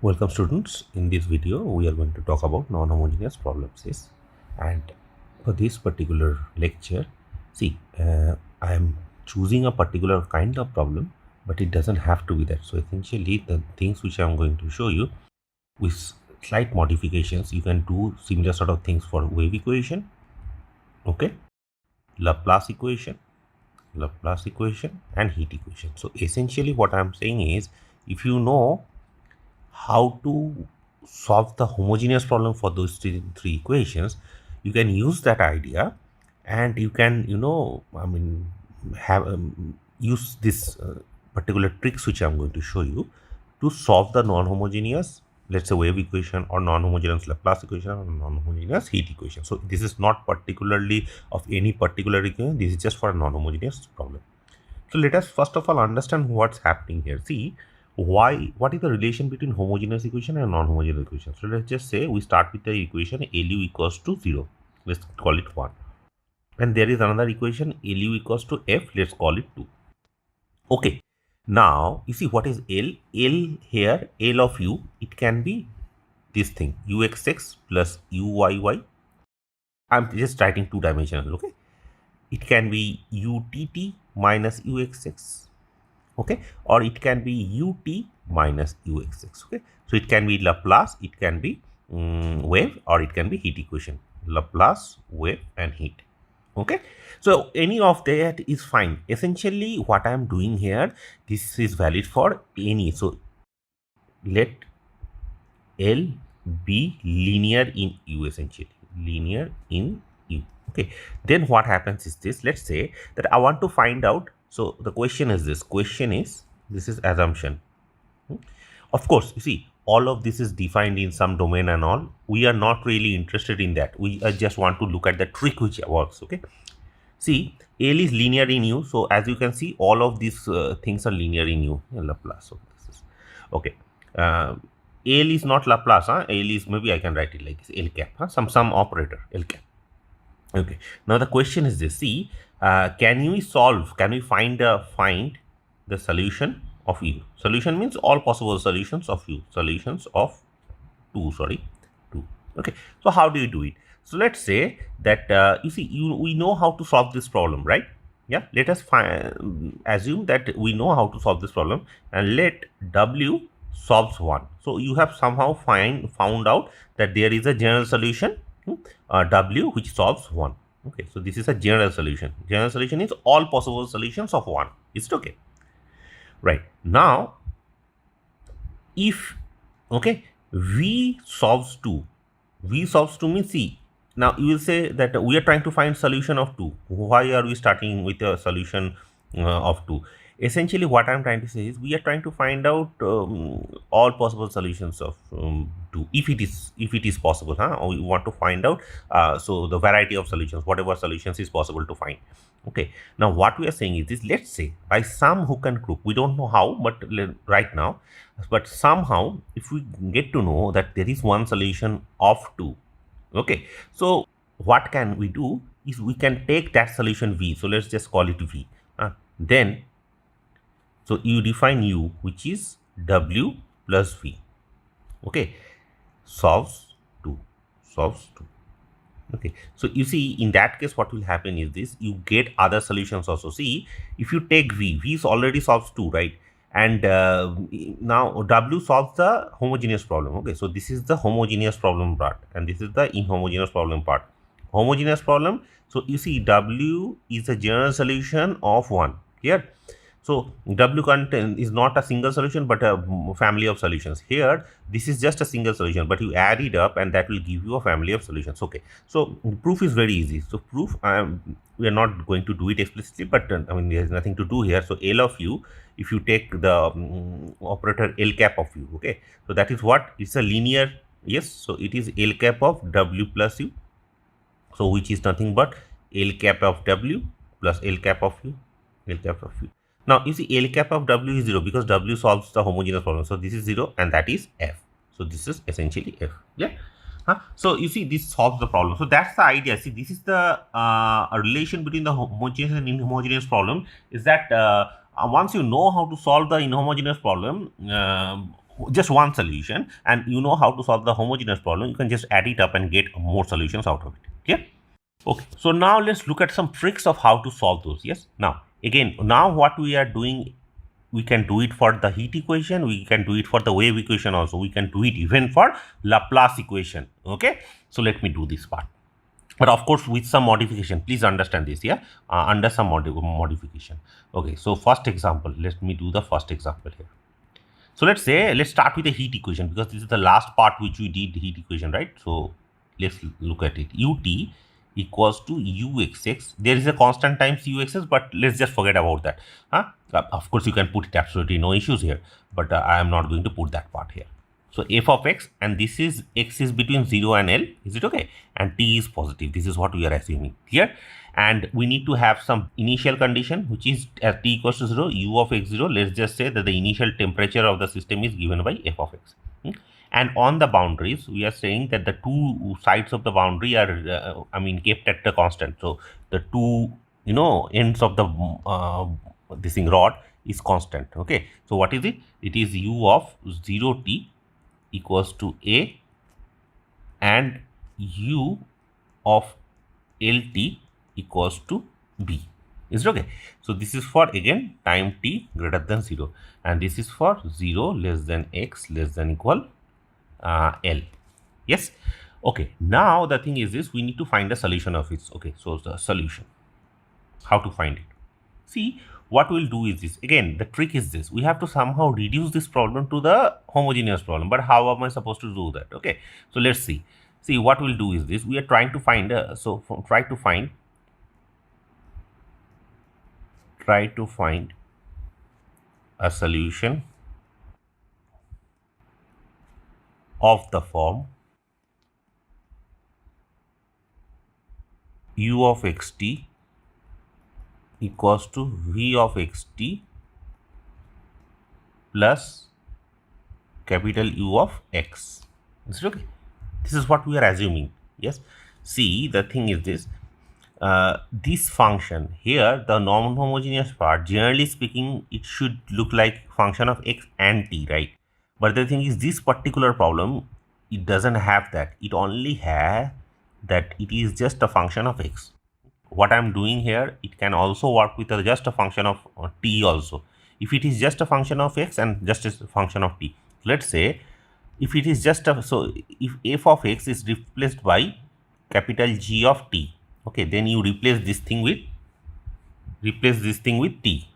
Welcome students. In this video we are going to talk about non-homogeneous problems. And for this particular lecture, see, I am choosing a particular kind of problem, but it doesn't have to be that. So essentially the things which I am going to show you with slight modifications, you can do similar sort of things for wave equation, okay, Laplace equation and heat equation. So essentially what I am saying is, if you know how to solve the homogeneous problem for those three equations, you can use that idea and you can have use this particular tricks which I'm going to show you to solve the non-homogeneous, let's say, wave equation, or non-homogeneous Laplace equation, or non-homogeneous heat equation. So this is not particularly of any particular equation, this is just for a non-homogeneous problem. So let us first of all understand what's happening here. See, what is the relation between homogeneous equation and non-homogeneous equation? So let's just say we start with the equation LU equals to 0. Let's call it 1. And there is another equation LU equals to F. Let's call it 2. Okay. Now, you see what is L? L here, L of U, it can be this thing, UXX plus UYY. I'm just writing two-dimensional, okay? It can be UTT minus UXX, okay, or it can be UT minus UXX, okay. So it can be Laplace, it can be wave, or it can be heat equation, Laplace, wave and heat, okay. So any of that is fine. Essentially what I am doing here, this is valid for any. So let L be linear in U, essentially linear in U, okay. Then what happens is this, let's say that I want to find out. So the question is this is assumption. Of course, you see, all of this is defined in some domain and all. We are not really interested in that. We just want to look at the trick which works, okay. See, L is linear in U. So as you can see, all of these things are linear in U, Laplace. So this is okay. L is not Laplace, L is, maybe I can write it like this, L cap, some operator, L cap. Okay. Now the question is this. See, can we find the solution of U? Solution means all possible solutions of U. Solutions of 2. Okay. So how do you do it? So let's say that you see, we know how to solve this problem, right? Yeah. Let us assume that we know how to solve this problem, and let W solves 1. So you have somehow found out that there is a general solution, W, which solves 1. Okay, so this is a general solution. General solution is all possible solutions of 1. Is it okay? Right. Now, if, okay, V solves 2. V solves 2 means, see, now you will say that we are trying to find solution of 2. Why are we starting with a solution of 2? Essentially what I'm trying to say is, we are trying to find out all possible solutions of 2, if it is possible, or we want to find out so the variety of solutions, whatever solutions is possible to find. Okay, now what we are saying is this, let's say by some hook and crook, we don't know how, but right now, but somehow if we get to know that there is one solution of 2, okay, so what can we do is we can take that solution V. So let's just call it V. Then so you define U, which is W plus V. Okay, solves 2. Okay, so you see, in that case what will happen is this, you get other solutions also. See, if you take V is already solves 2, right? And now W solves the homogeneous problem. Okay, so this is the homogeneous problem part, and this is the inhomogeneous problem part. Homogeneous problem, so you see, W is a general solution of 1 here. So W content is not a single solution, but a family of solutions. Here, this is just a single solution, but you add it up and that will give you a family of solutions. Okay, so proof is very easy. So proof, we are not going to do it explicitly, but I mean, there is nothing to do here. So L of U, if you take the operator L cap of U, okay, so that is what? It's a linear, yes, so it is L cap of W plus U. So which is nothing but L cap of W plus L cap of U, L cap of U. Now you see, L cap of W is 0 because W solves the homogeneous problem. So this is 0 and that is F. So this is essentially F. Yeah. So you see, this solves the problem. So that's the idea. See, this is the relation between the homogeneous and inhomogeneous problem, is that once you know how to solve the inhomogeneous problem, just one solution, and you know how to solve the homogeneous problem. You can just add it up and get more solutions out of it. Clear? Okay, so now let's look at some tricks of how to solve those. Yes, now again, now what we are doing, we can do it for the heat equation, we can do it for the wave equation also, we can do it even for Laplace equation. Okay, so let me do this part, but of course with some modification. Please understand this. Yeah, under some modification. Okay, so first example, let me do the first example here. So let's start with the heat equation, because this is the last part which we did heat equation, right? So let's look at it. Ut equals to uxx. There is a constant times uxx, but let's just forget about that. Of course, you can put it, absolutely no issues here, but I am not going to put that part here. So f of x, and this is x is between 0 and L. Is it okay? And t is positive. This is what we are assuming here. And we need to have some initial condition, which is at t equals to 0, u of x 0. Let's just say that the initial temperature of the system is given by f of x. And on the boundaries, we are saying that the two sides of the boundary are, kept at the constant. So the two, ends of the this thing rod is constant. Okay. So what is it? It is u of 0t equals to a, and u of LT equals to B. Is it okay? So this is for, again, time t greater than 0, and this is for 0 less than x less than equal L. Yes. Okay. Now the thing is this: we need to find a solution of it. Okay. So the solution, how to find it? See, what we'll do is this. Again, the trick is this: we have to somehow reduce this problem to the homogeneous problem. But how am I supposed to do that? Okay. So let's see. See, what we'll do is this: we are trying to find try to find a solution of the form u of xt equals to v of xt plus capital U of x. Is it okay? This is what we are assuming. Yes. See, the thing is this: this function here, the non-homogeneous part, generally speaking, it should look like function of x and t, right? But the thing is, this particular problem, it doesn't have that. It only has that it is just a function of x. What I'm doing here, it can also work with just a function of t also. If it is just a function of x and just a function of t, let's say if it is just a, so if f of x is replaced by capital G of t, okay, then you replace this thing with t.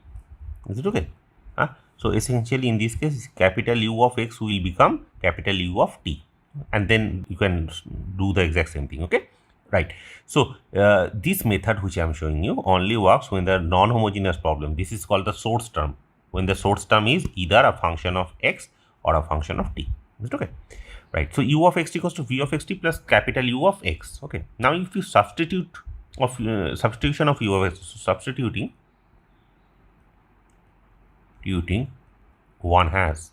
Is it okay? So essentially in this case, capital U of x will become capital U of t, and then you can do the exact same thing. Okay, right? So this method which I am showing you only works when the non-homogeneous problem. This is called the source term, when the source term is either a function of x or a function of t. Is it okay? Right. So u of x equals to v of xt plus capital U of x. Okay. Now if you substitution of u of x, substituting one has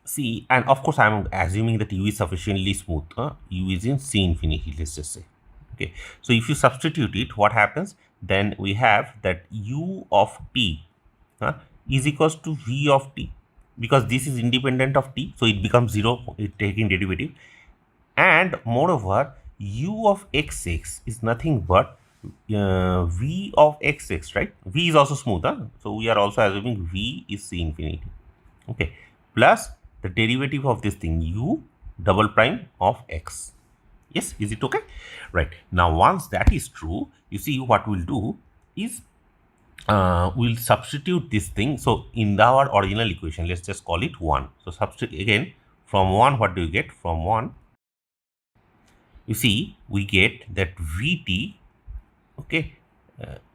see, and of course I am assuming that u is sufficiently smooth. U is in C infinity, let's just say. Okay. So if you substitute it, what happens? Then we have that u of t is equals to v of t, because this is independent of t, so it becomes 0, it taking derivative. And moreover, u of xx is nothing but v of xx, right? V is also smooth, so we are also assuming v is C infinity. Okay, plus the derivative of this thing, u double prime of x. Yes, is it okay? Right. Now, once that is true, you see what we'll do is we'll substitute this thing. So in our original equation, let's just call it 1. So substitute again from 1. What do you get from 1? You see, we get that Vt. Okay,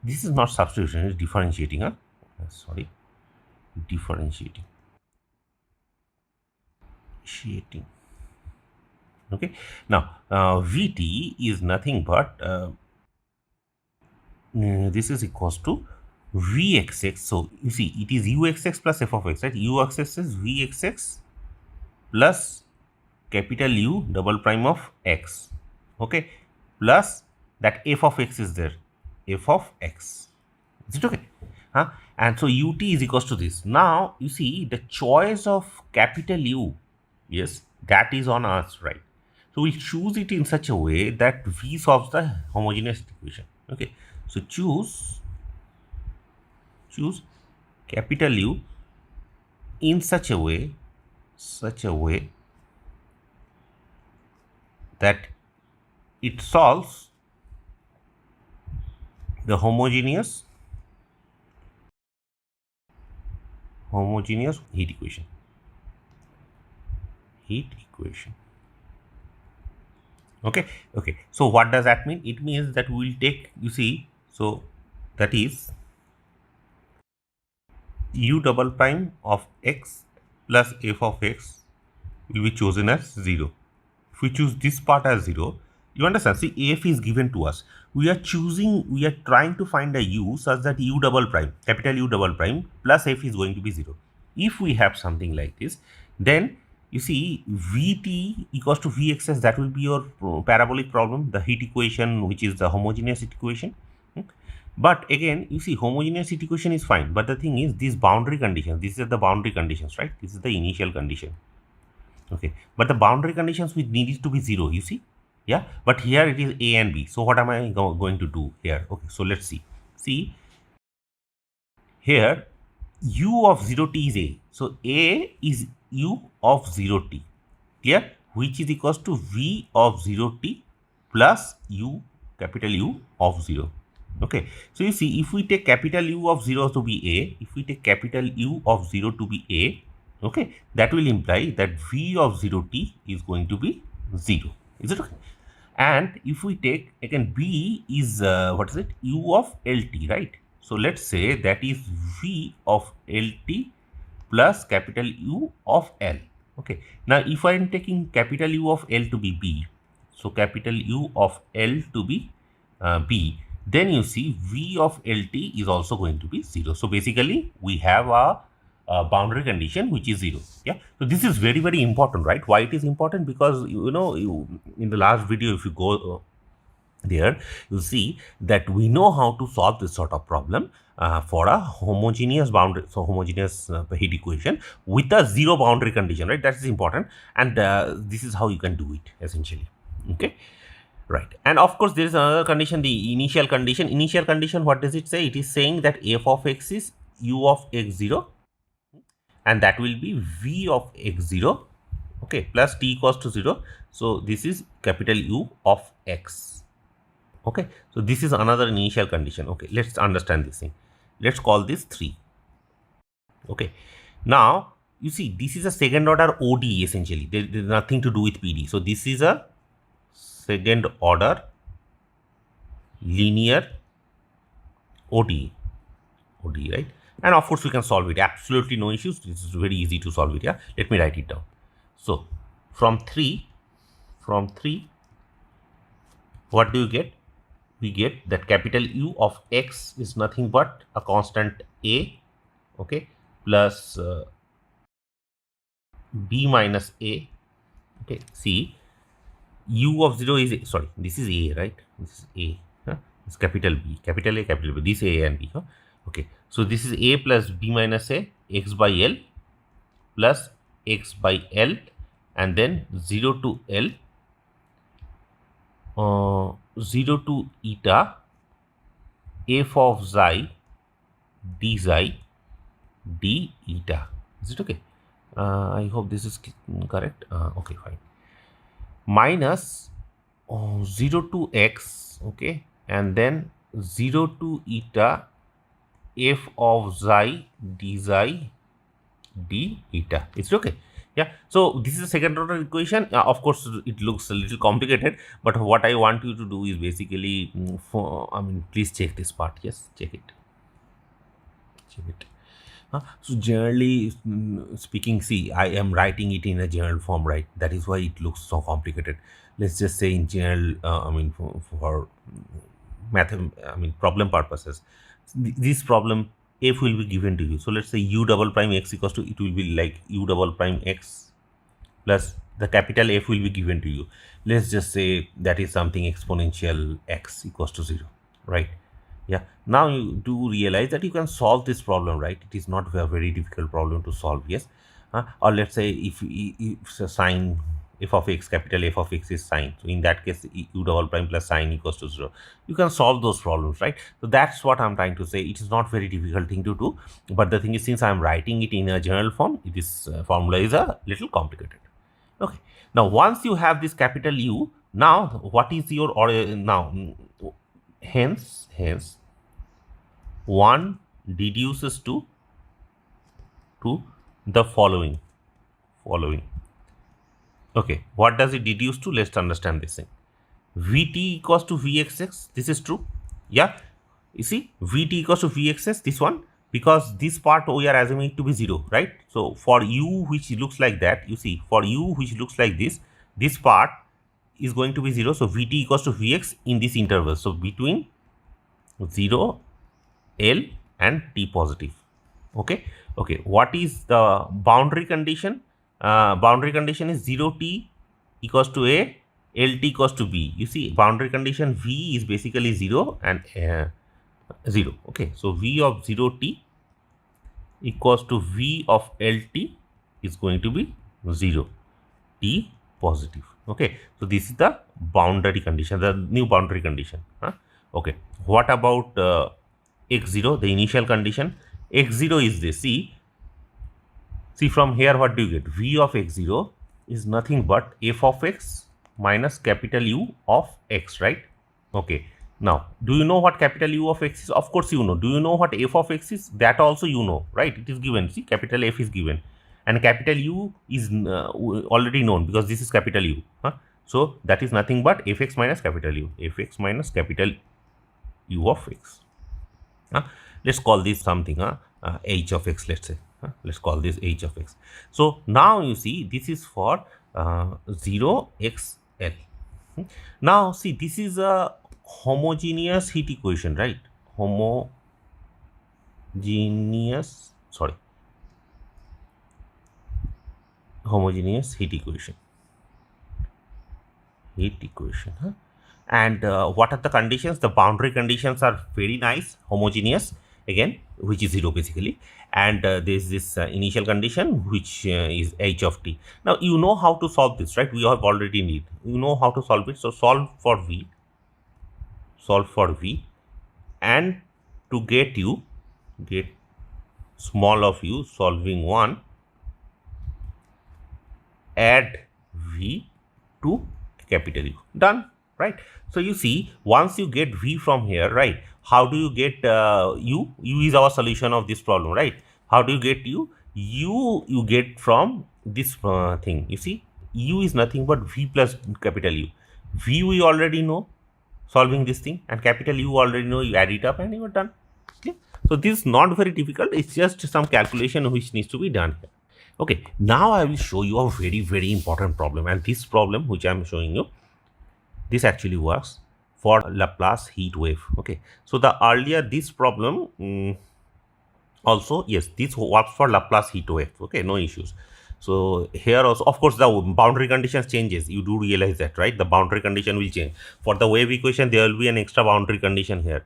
this is not substitution, it's differentiating. Sorry, differentiating. Okay, now Vt is nothing but this is equals to Vxx. So you see, it is Uxx plus f of x, right? Uxx is Vxx plus capital U double prime of x. Okay, plus that f of x is there, f of x. Is it okay? And so ut is equals to this. Now you see the choice of capital U, yes, that is on us, right? So we choose it in such a way that V solves the homogeneous equation. Okay, so choose capital U in such a way that it solves the homogeneous heat equation. Okay, okay, so what does that mean? It means that we will take, you see, so that is u double prime of x plus f of x will be chosen as 0. If we choose this part as 0, you understand, see, f is given to us. We are trying to find a u such that u double prime, capital U double prime plus f is going to be 0. If we have something like this, then you see Vt equals to Vxs, that will be your parabolic problem, the heat equation, which is the homogeneous equation. But again, you see, homogeneous equation is fine, but the thing is, these boundary conditions, these are the boundary conditions, right? This is the initial condition. Okay, but the boundary conditions we need it to be 0, you see. Yeah, but here it is a and b. So what am I going to do here? Okay, so let's see here, u of 0t is a. So a is u of 0t, clear, which is equals to v of 0t plus u, capital U of 0. Okay, so you see, if we take capital U of 0 to be a, if we take capital U of 0 to be a, okay, that will imply that v of 0t is going to be 0. Is it okay? And if we take again, b is what is it, u of lt, right? So let's say that is v of lt plus capital U of L. Okay, now if I am taking capital U of L to be b, so capital U of L to be b, then you see v of lt is also going to be 0. So basically we have a boundary condition which is 0. Yeah, so this is very, very important, right? Why it is important? Because in the last video, if you go there, you see that we know how to solve this sort of problem for a homogeneous boundary, so homogeneous heat equation with a 0 boundary condition, right? That is important, and this is how you can do it essentially. Okay, right. And of course there is another condition, the initial condition. Initial condition, what does it say? It is saying that f of x is u of x0, and that will be v of x0, okay, plus t equals to 0. So this is capital U of x. Okay, so this is another initial condition. Okay, let's understand this thing. Let's call this 3. Okay, now you see, this is a second order ODE essentially. There's nothing to do with PD. So this is a second order linear ODE, right? And of course we can solve it. Absolutely no issues. This is very easy to solve it. Yeah, let me write it down. So from 3, what do you get? We get that capital U of x is nothing but a constant a, okay, plus b minus a. Okay, see, U of 0 is, sorry, this is a, right? This is a, it's capital B, capital A, capital B, this a and b. Okay, so this is a plus b minus a, x by L plus x by L, and then 0 to L, 0 to eta f of xi d xi d eta. Is it okay? I hope this is correct. Okay, fine. Minus 0 to x, okay, and then 0 to eta f of xi d xi d eta. Is it okay? Yeah, so this is a second order equation. Of course it looks a little complicated, but what I want you to do is basically please check this part. Yes, check it. So generally speaking, see, I am writing it in a general form, right? That is why it looks so complicated. Let's just say in general, for math, problem purposes, this problem f will be given to you. So let's say u double prime x equals to, it will be like u double prime x plus the capital F will be given to you. Let's just say that is something exponential x equals to 0, right? Yeah, now you do realize that you can solve this problem, right? It is not a very difficult problem to solve. Yes. Or let's say if sine f of x, capital F of x is sine, so in that case u double prime plus sine equals to 0. You can solve those problems, right? So that's what I'm trying to say. It is not very difficult thing to do, but the thing is, since I'm writing it in a general form, this formula is a little complicated. Okay. Now once you have this capital U, now what is your, or now hence one deduces to the following. Okay, what does it deduce to? Let's understand this thing. Vt equals to vxx, this is true. Yeah, you see, vt equals to vxx, this one, because this part we are assuming it to be 0, right? So for u which looks like that, you see, for u which looks like this part is going to be 0. So vt equals to vx in this interval, so between 0, L and T positive. Okay. Okay. What is the boundary condition? Boundary condition is 0T equals to A, LT equals to B. You see, boundary condition V is basically 0 and 0. Okay. So V of 0T equals to V of LT is going to be 0. T positive. Okay. So this is the boundary condition, the new boundary condition. Okay. What about x0, the initial condition? X0 is this. See from here, what do you get? V of x0 is nothing but f of x minus capital U of x, right? Okay. Now, do you know what capital U of x is? Of course, you know. Do you know what f of x is? That also you know, right? It is given. See, capital F is given. And capital U is already known because this is capital U. So, that is nothing but fx minus capital U. Fx minus capital U of x. Let's call this something, h of x, let's say. Let's call this h of x. So, now you see, this is for 0xl. Now, see, this is a homogeneous heat equation, right? Homogeneous heat equation. And what are the conditions? The boundary conditions are very nice, homogeneous, again, which is 0 basically. And there is this initial condition, which is h of t. Now, you know how to solve this, right? We have already need. You know how to solve it. So, solve for v, and to get small of u, solving 1, add v to capital U. Done, right? So you see, once you get v from here, right? How do you get u? U is our solution of this problem, right? How do you get u? You get from this thing. You see, u is nothing but v plus capital U. V we already know, solving this thing, and capital U already know. You add it up and you are done. Okay? So this is not very difficult. It's just some calculation which needs to be done here. Okay, now I will show you a very important problem, and this problem which I am showing you, this actually works for Laplace heat wave. Okay, so the earlier this problem also, yes, this works for Laplace heat wave. Okay, no issues. So here also, of course, the boundary conditions changes. You do realize that, right? The boundary condition will change. For the wave equation, there will be an extra boundary condition here.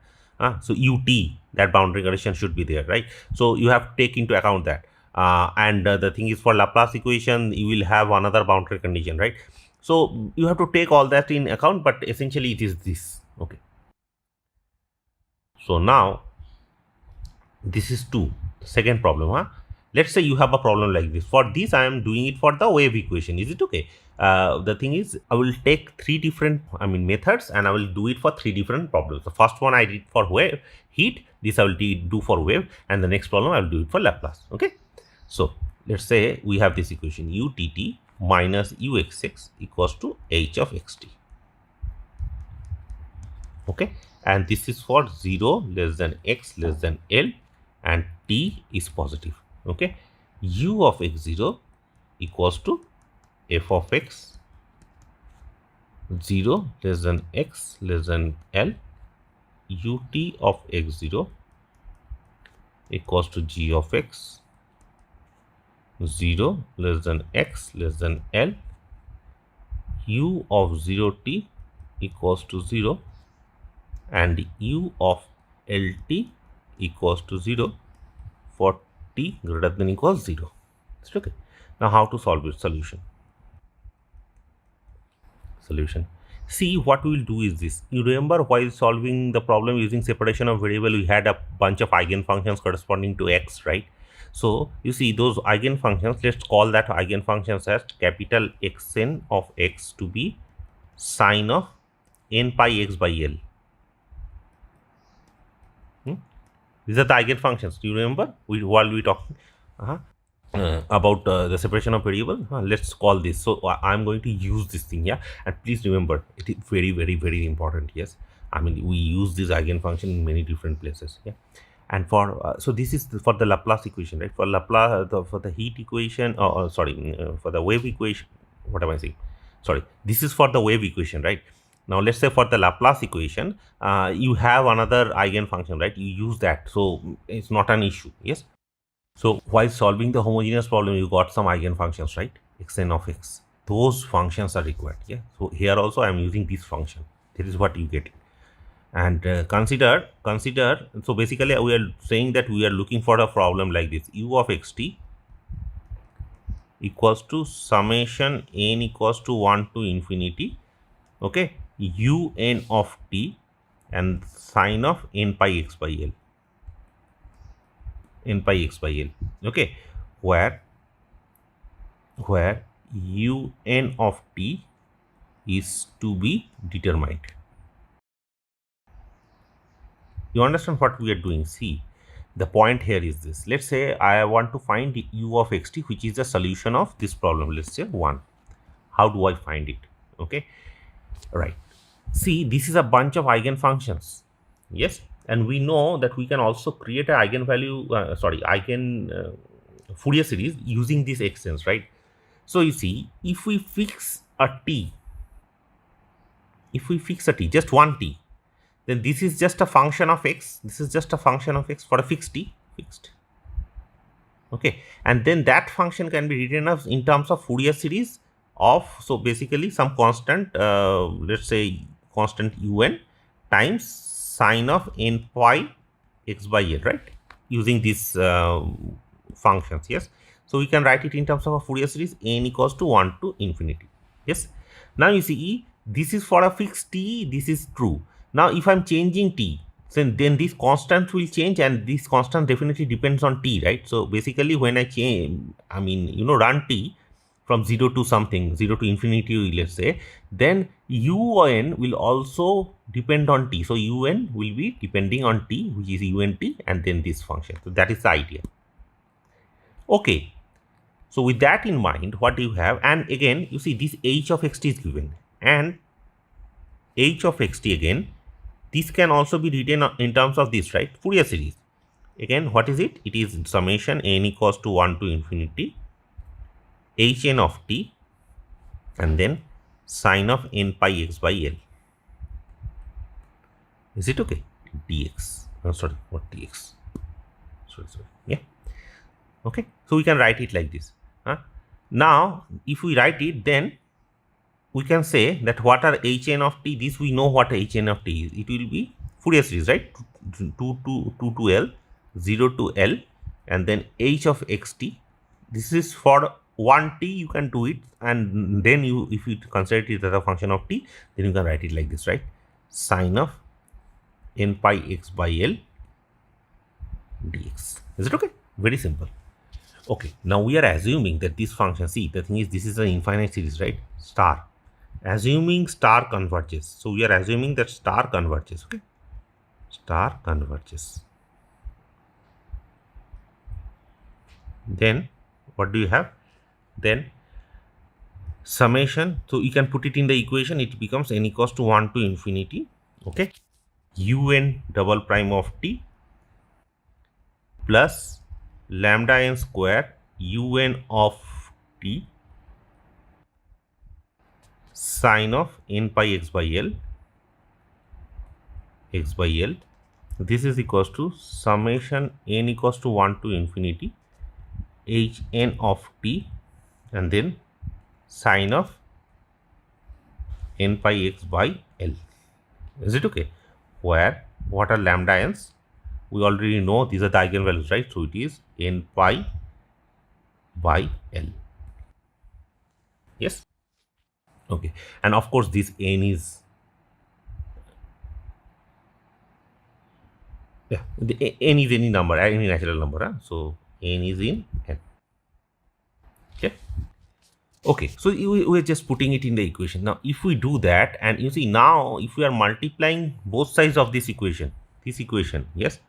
So ut, that boundary condition should be there, right? So you have to take into account that. And the thing is, for Laplace equation, you will have another boundary condition, right? So you have to take all that in account, but essentially it is this. Okay. So now this is second problem. Let's say you have a problem like this. For this, I am doing it for the wave equation. Is it okay? The thing is, I will take three different methods, and I will do it for three different problems. The first one I did for wave heat, this I will do for wave, and the next problem I will do it for Laplace. Okay. So let's say we have this equation, utt minus uxx equals to h of xt. Okay, and this is for 0 less than x less than L, and t is positive. Okay, u of x0 equals to f of x 0 less than x less than L, ut of x0 equals to g of x 0 less than x less than L, u of 0t equals to 0, and u of LT equals to 0 for t greater than equals 0. It's okay. Now how to solve it? Solution. See, what we will do is this. You remember while solving the problem using separation of variable, we had a bunch of eigenfunctions corresponding to x, right? So you see those eigenfunctions, let's call that eigenfunctions as capital Xn of x to be sine of n pi x by L. These are the eigenfunctions. Do you remember while we talking about the separation of variable? Let's call this. So I'm going to use this thing, yeah. And please remember, it is very, very, very important. Yes, I mean we use this eigenfunction in many different places. Yeah, and for so this is for the Laplace equation, right? For Laplace, for the heat equation, sorry, for the wave equation. What am I saying? Sorry, this is for the wave equation, right? Now let's say for the Laplace equation, you have another eigenfunction, right? You use that, so it's not an issue. Yes. So while solving the homogeneous problem, you got some eigenfunctions, right? Xn of x. Those functions are required. Yeah. So here also I am using this function. This is what you get. And consider. So basically we are saying that we are looking for a problem like this: u of xt equals to summation n equals to 1 to infinity. Okay, un of t and sine of n pi x by L. Okay, where un of t is to be determined. You understand what we are doing? See, the point here is this. Let's say I want to find the u of xt, which is the solution of this problem. Let's say 1. How do I find it? Okay, right. See, this is a bunch of eigenfunctions. Yes, and we know that we can also create an eigenvalue, Fourier series using these extents, right? So you see, if we fix a t, just one t, then this is just a function of x. This is just a function of x for a fixed t, Okay, and then that function can be written as in terms of Fourier series of, so basically some constant, let's say constant un times sine of n pi x by L, right? Using these functions, yes. So we can write it in terms of a Fourier series n equals to 1 to infinity. Yes. Now you see, this is for a fixed t, this is true. Now if I'm changing t, then this constant will change, and this constant definitely depends on t, right? So basically when I change, I mean, run t from 0 to something, 0 to infinity, let's say, then un will also depend on t. So un will be depending on t, which is unt, and then this function. So that is the idea. Okay. So with that in mind, what do you have? And again, you see this h of xt is given, and h of xt again, this can also be written in terms of this, right? Fourier series. Again, what is it? It is summation n equals to 1 to infinity hn of t and then sine of n pi x by L. Is it okay? Dx. Oh, sorry, what dx? Sorry. Yeah. Okay. So we can write it like this. Now, if we write it, then we can say that what are hn of t? This we know what hn of t is. It will be Fourier series, right? 2 to L, 0 to L, and then h of xt. This is for 1t, you can do it, and then if you consider it as a function of t, then you can write it like this, right? Sine of n pi x by L dx. Is it okay? Very simple. Okay, now we are assuming that this function, see, the thing is, this is an infinite series, right? Star. Assuming star converges. So we are assuming that star converges, okay? Star converges. Then what do you have? Then summation. So you can put it in the equation. It becomes n equals to 1 to infinity, okay? un double prime of t plus lambda n square un of t sine of n pi x by L This is equals to summation n equals to 1 to infinity hn of t and then sine of n pi x by L. Is it okay? Where What are lambda n's? We already know these are the eigenvalues, right? So it is n pi by L. Yes. Okay. And of course, this n is, yeah, n is any number, any natural number. Huh? So n is in n. Okay. Okay. So we're just putting it in the equation. Now, if we do that, and you see now, if we are multiplying both sides of this equation, yes,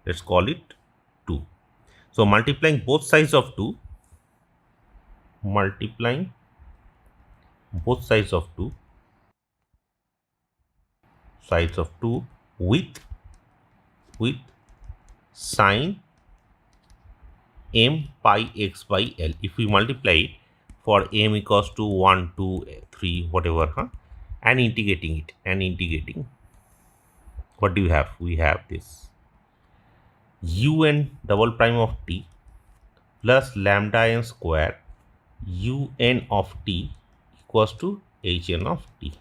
let's call it 2. So multiplying both sides of 2, multiplying both sides of 2 with with sine m pi x by L. If we multiply it for m equals to 1, 2, 3, whatever, huh? And integrating, what do you have? We have this un double prime of t plus lambda n square un of t equals to hn of t.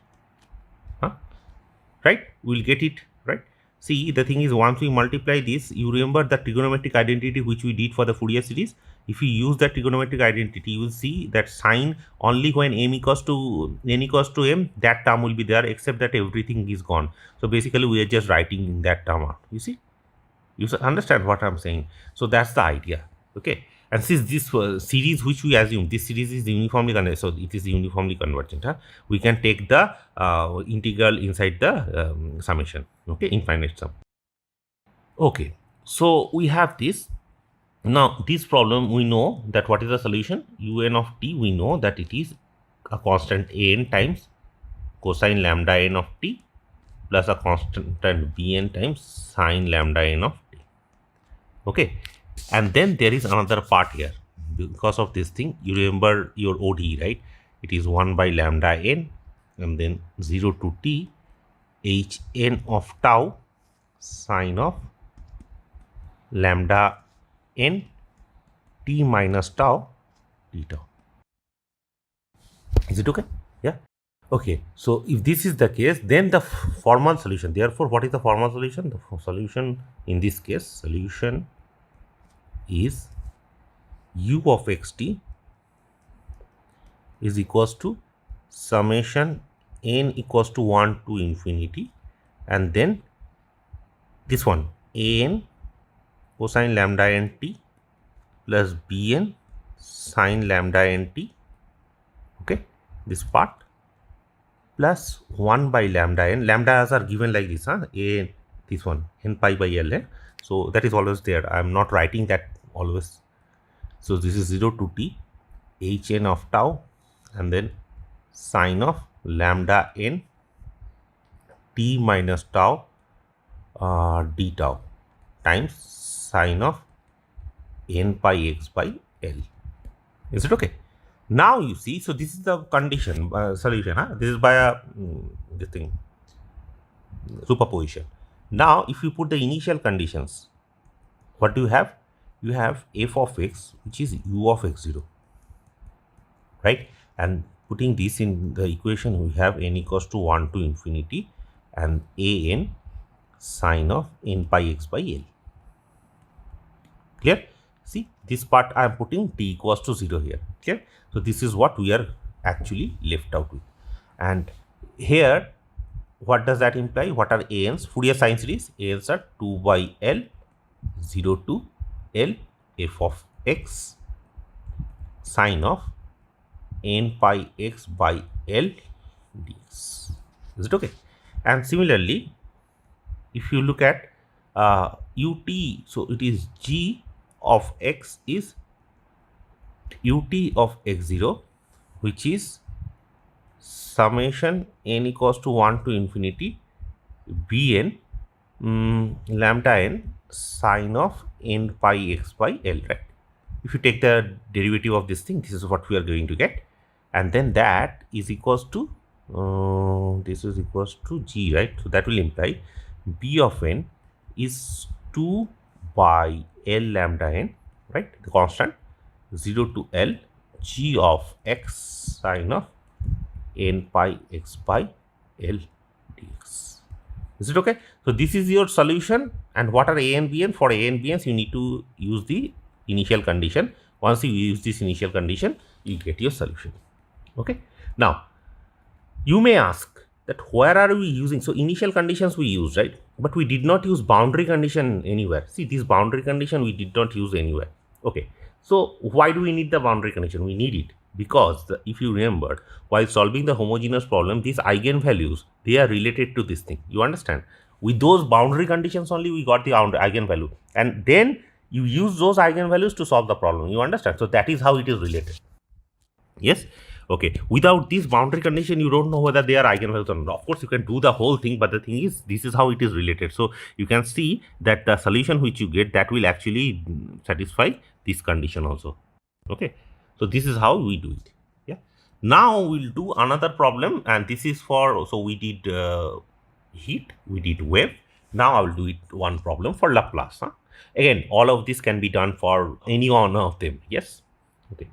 Huh? Right? We'll get it, right? See, the thing is, once we multiply this, you remember the trigonometric identity which we did for the Fourier series. If you use that trigonometric identity, you will see that sine only when n equals to m, that term will be there, except that everything is gone. So basically, we are just writing that term out. You see, you understand what I'm saying. So that's the idea. Okay. And since this series which we assume, this series is uniformly convergent, so it is uniformly convergent, huh? We can take the integral inside the summation, okay, infinite sum. Okay, so we have this. Now, this problem, we know that what is the solution? Un of t, we know that it is a constant an times cosine lambda n of t plus a constant bn times sine lambda n of t. Okay, and then there is another part here. Because of this thing, you remember your ODE, right? It is 1 by lambda n and then 0 to t h n of tau sine of lambda n t minus tau d tau. Is it okay? Yeah. Okay. So if this is the case, then the formal solution. Therefore, what is the formal solution? The solution in this case, solution is u of xt is equals to summation n equals to 1 to infinity, and then this one an cosine lambda n t plus bn sine lambda n t, okay, this part plus 1 by lambda n. Lambdas are given like this, huh? A, this one n pi by L, eh? So that is always there. I am not writing that always. So this is 0 to t hn of tau and then sine of lambda n t minus tau d tau times sine of n pi x by L. Is it okay? Now you see, so this is the condition solution. Huh? This is by a this thing superposition. Now, if you put the initial conditions, what do you have? You have f of x, which is u of x0, right? And putting this in the equation, we have n equals to 1 to infinity and an sine of n pi x by L. Clear? See, this part I am putting t equals to 0 here. Clear? So this is what we are actually left out with. And here, what does that imply? What are ans? Fourier sine series. Ans are 2 by L, 0 to L, f of x, sine of n pi x by L dx. Is it okay? And similarly, if you look at ut, so it is g of x is ut of x0, which is summation n equals to 1 to infinity bn lambda n sine of n pi x by L, right? If you take the derivative of this thing, this is what we are going to get, and then that is equals to this is equals to g, right? So that will imply b of n is 2 by L lambda n, right? The constant 0 to L g of x sine of n pi x by L dx. Is it okay? So this is your solution. And what are A and B? And for A and B, you need to use the initial condition. Once you use this initial condition, you get your solution. Okay. Now, you may ask that where are we using? So initial conditions we use, right? But we did not use boundary condition anywhere. See, this boundary condition we did not use anywhere. Okay. So why do we need the boundary condition? We need it because if you remember, while solving the homogeneous problem, these eigenvalues, they are related to this thing. You understand? With those boundary conditions only, we got the eigenvalue. And then you use those eigenvalues to solve the problem. You understand? So that is how it is related. Yes. Okay. Without this boundary condition, you don't know whether they are eigenvalues or not. Of course, you can do the whole thing, but the thing is, this is how it is related. So you can see that the solution which you get, that will actually satisfy this condition also. Okay. So this is how we do it. Yeah. Now we'll do another problem, and this is for, so we did heat, we did wave. Now I will do it one problem for Laplace. Huh? Again, all of this can be done for any one of them. Yes. Okay.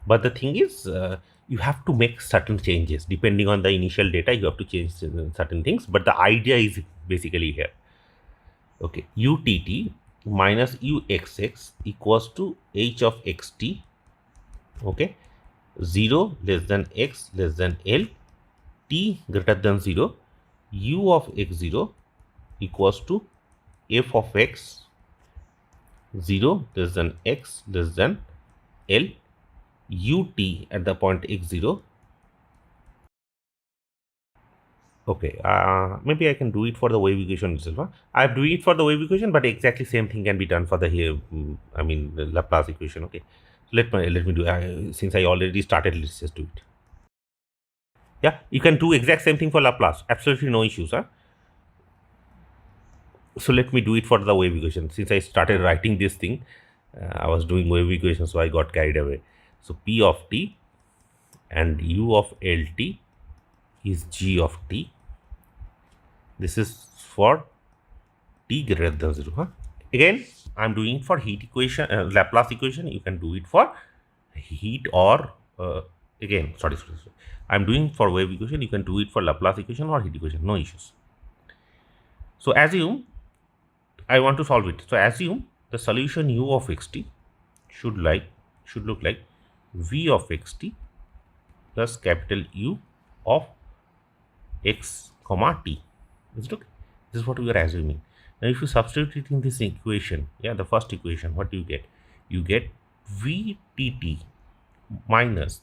But the thing is, you have to make certain changes depending on the initial data. You have to change certain things, but the idea is basically here. Okay, utt minus uxx equals to h of xt. Okay, 0 less than x less than l, t greater than 0, u of x0 equals to f of x, 0 less than x less than l, ut at the point x0. Okay, maybe I can do it for the wave equation itself. Huh? I'm doing it for the wave equation, but exactly same thing can be done for the here. I mean, the Laplace equation. Okay, so let me do. Since I already started, let's just do it. Yeah, you can do exact same thing for Laplace. Absolutely no issues. Huh? So let me do it for the wave equation. Since I started writing this thing, I was doing wave equation, so I got carried away. So P of t and U of LT is G of t. This is for t greater than 0. Huh? Again, I'm doing it for heat equation, Laplace equation. You can do it for heat or again, sorry. I'm doing for wave equation. You can do it for Laplace equation or heat equation. No issues. So assume I want to solve it. So assume the solution u of xt should look like v of xt plus capital U of x comma t. Is it okay? This is what we are assuming. Now, if you substitute it in this equation, yeah, the first equation, what do you get? You get VTT minus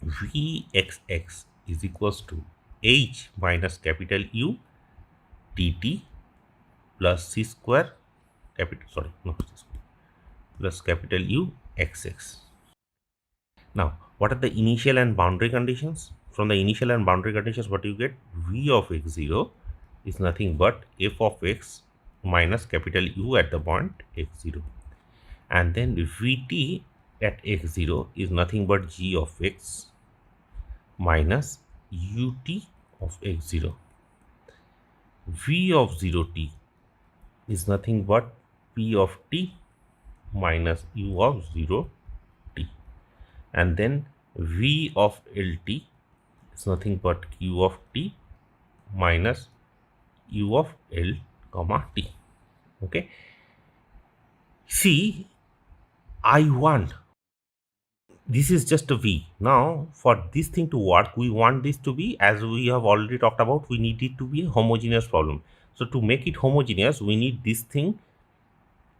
VXX is equals to H minus capital U TT plus C square capital, sorry, not C square, plus capital U XX. Now, what are the initial and boundary conditions? From the initial and boundary conditions, what you get? V of x0 is nothing but f of x minus capital U at the point x0. And then Vt at x0 is nothing but g of x minus ut of x0. V of 0t is nothing but p of t minus u of 0t. And then V of LT is nothing but q of t minus u of L comma t. Okay. See, I want, this is just a V. Now, for this thing to work, we want this to be, as we have already talked about, we need it to be a homogeneous problem. So, to make it homogeneous, we need this thing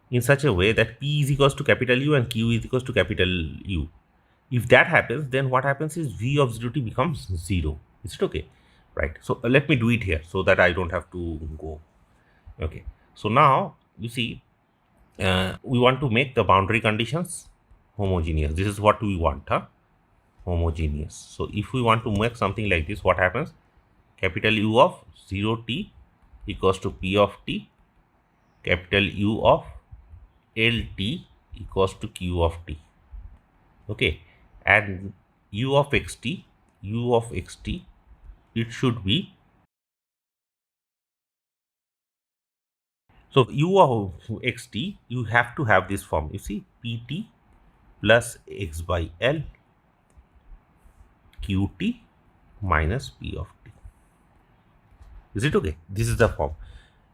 in such a way that P is equals to capital U and Q is equals to capital U. If that happens, then what happens is V of 0t becomes 0. Is it okay? Right. So let me do it here so that I don't have to go. Okay. So now you see, we want to make the boundary conditions homogeneous. This is what we want, huh? Homogeneous. So if we want to make something like this, what happens? Capital U of 0t equals to P of t, capital U of LT equals to Q of t. Okay, and u of xt, it should be, so u of xt, you have to have this form. You see, pt plus x by l qt minus p of t. Is it okay? This is the form.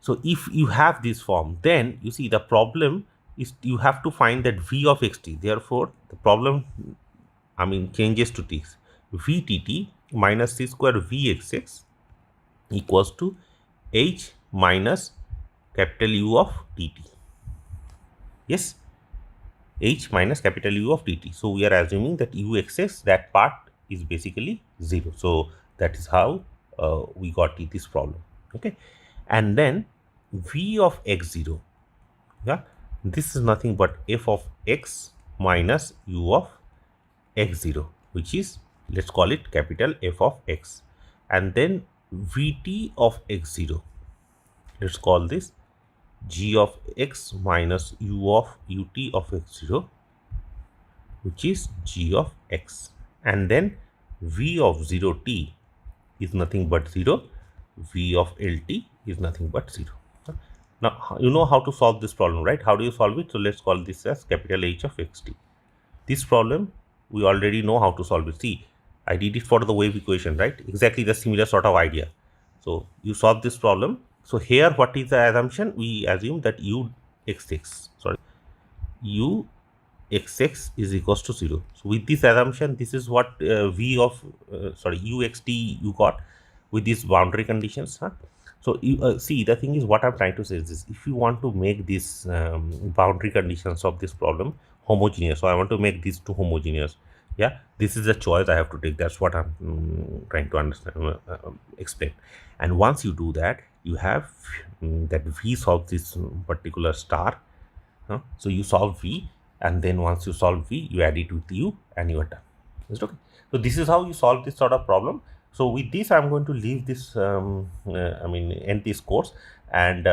So if you have this form, then you see the problem is you have to find that v of xt. Therefore, the problem, I mean, changes to t. Vtt minus c square vxx equals to h minus capital U of dt. Yes, h minus capital U of dt. So we are assuming that uxx, that part is basically 0. So that is how we got this problem. Okay, and then v of x0, yeah, this is nothing but f of x minus u of x0, which is, let's call it capital F of x, and then vt of x0, let's call this g of x minus u of ut of x0, which is g of x, and then v of 0t is nothing but 0, v of lt is nothing but 0. Now you know how to solve this problem, right? How do you solve it? So let's call this as capital H of xt. This problem we already know how to solve it. See, I did it for the wave equation, right? Exactly the similar sort of idea. So you solve this problem. So here what is the assumption? We assume that u xx is equals to 0. So with this assumption, this is what v of uxt you got with these boundary conditions. So you see, the thing is, what I'm trying to say is this: if you want to make these boundary conditions of this problem homogeneous, so I want to make these two homogeneous. Yeah, this is the choice I have to take. That's what I'm trying to understand, explain. And once you do that, you have that v solves this particular star. So you solve v, and then once you solve v, you add it with u, and you are done. Is it okay? So this is how you solve this sort of problem. So with this, I'm going to leave this, end this course, and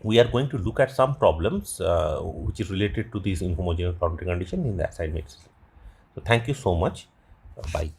we are going to look at some problems which is related to these inhomogeneous boundary condition in the assignments. So thank you so much. Bye.